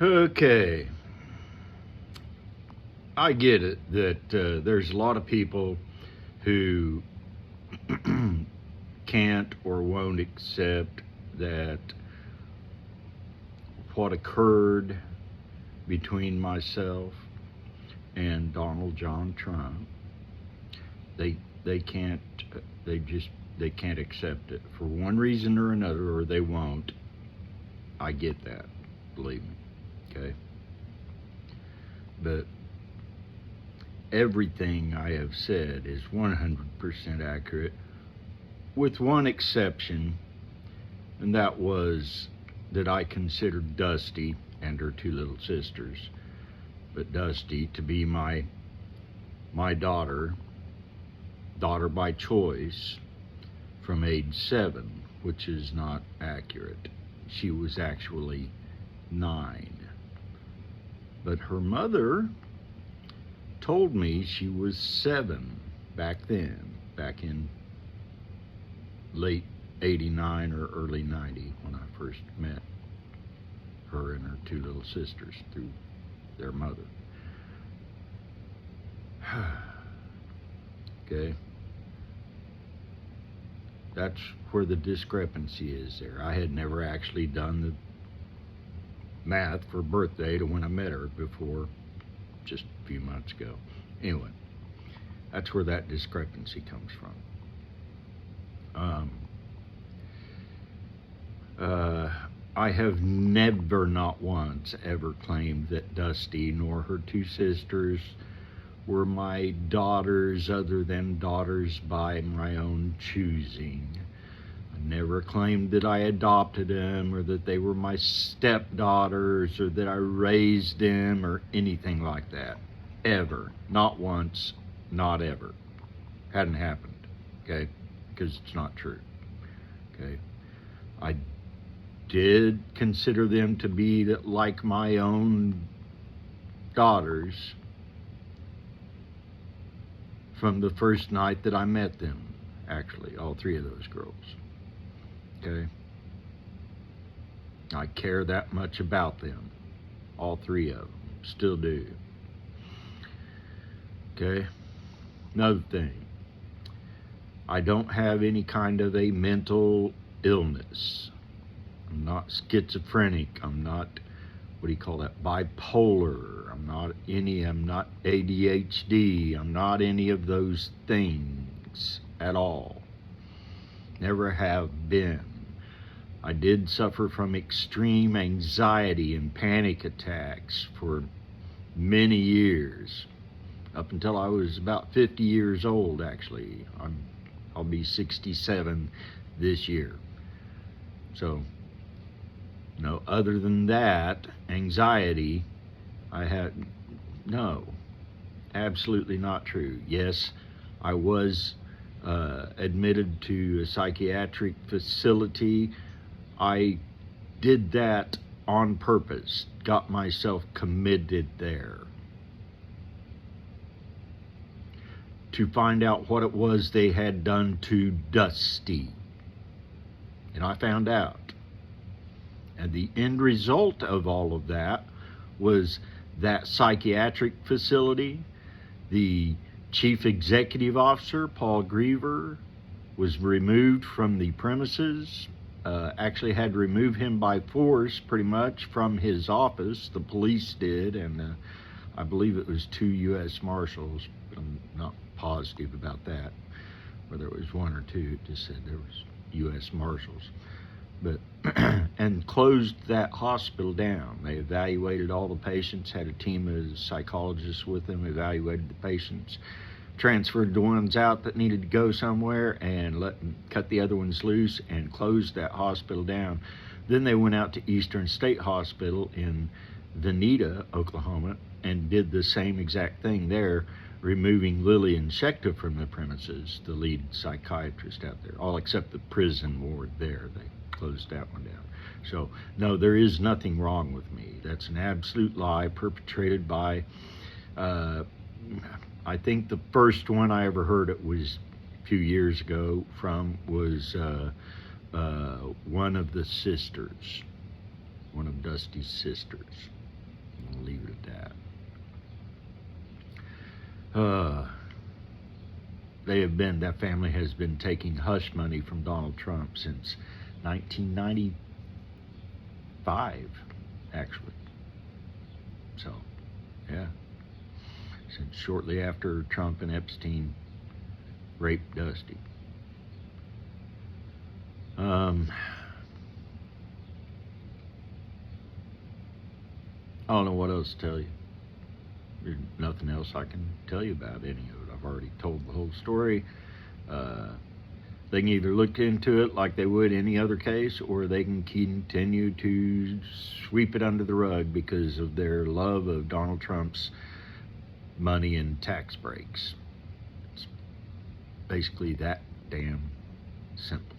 Okay, I get it that there's a lot of people who can't or won't accept that what occurred between myself and Donald John Trump. They can't they just they can't accept it for one reason or another, or they won't. I get that, believe me. Okay, but everything I have said is 100% accurate, with one exception, and that was that I considered Dusty and her two little sisters, but Dusty to be my daughter by choice from age 7, which is not accurate. She was actually 9. But her mother told me she was 7 back then, back in late 89 or early 90 when I first met her and her two little sisters through their mother. Okay? That's where the discrepancy is there. I had never actually done the math for birthday to when I met her before, just a few months ago. Anyway, that's where that discrepancy comes from. I have never, not once, ever claimed that Dusty nor her two sisters were my daughters other than daughters by my own choosing. I never claimed that I adopted them or that they were my stepdaughters or that I raised them or anything like that. Ever. Not once, not ever. Hadn't happened, okay? Because it's not true, okay? I did consider them to be like my own daughters from the first night that I met them, actually, all 3 of those girls, okay? I care that much about them, all 3 of them, still do, okay? Another thing, I don't have any kind of a mental illness. I'm not schizophrenic. I'm not, what do you call that, bipolar. I'm not ADHD. I'm not any of those things at all. Never have been. I did suffer from extreme anxiety and panic attacks for many years, up until I was about 50 years old, actually. I'll be 67 this year. So, no, other than that, anxiety, I had, no, absolutely not true. Yes, I was admitted to a psychiatric facility. I did that on purpose, got myself committed there to find out what it was they had done to Dusty. And I found out. And the end result of all of that was that psychiatric facility, the chief executive officer, Paul Griever, was removed from the premises, actually had to remove him by force pretty much from his office. The police did, and I believe it was 2 U.S. Marshals. I'm not positive about that, whether it was 1 or 2. It just said there was U.S. Marshals. But and closed that hospital down. They evaluated all the patients, had a team of psychologists with them, evaluated the patients, transferred the ones out that needed to go somewhere, and cut the other ones loose and closed that hospital down. Then they went out to Eastern State Hospital in Veneta, Oklahoma, and did the same exact thing there, removing Lillian Schechter from the premises, the lead psychiatrist out there, all except the prison ward there. They closed that one down. So, no, there is nothing wrong with me. That's an absolute lie perpetrated by, I think the first one I ever heard it was a few years ago was one of the sisters, one of Dusty's sisters. I'll leave it at that. That family has been taking hush money from Donald Trump since 1995, actually. So, yeah. Since shortly after Trump and Epstein raped Dusty. I don't know what else to tell you. There's nothing else I can tell you about any of it. I've already told the whole story. They can either look into it like they would any other case, or they can continue to sweep it under the rug because of their love of Donald Trump's money and tax breaks. It's basically that damn simple.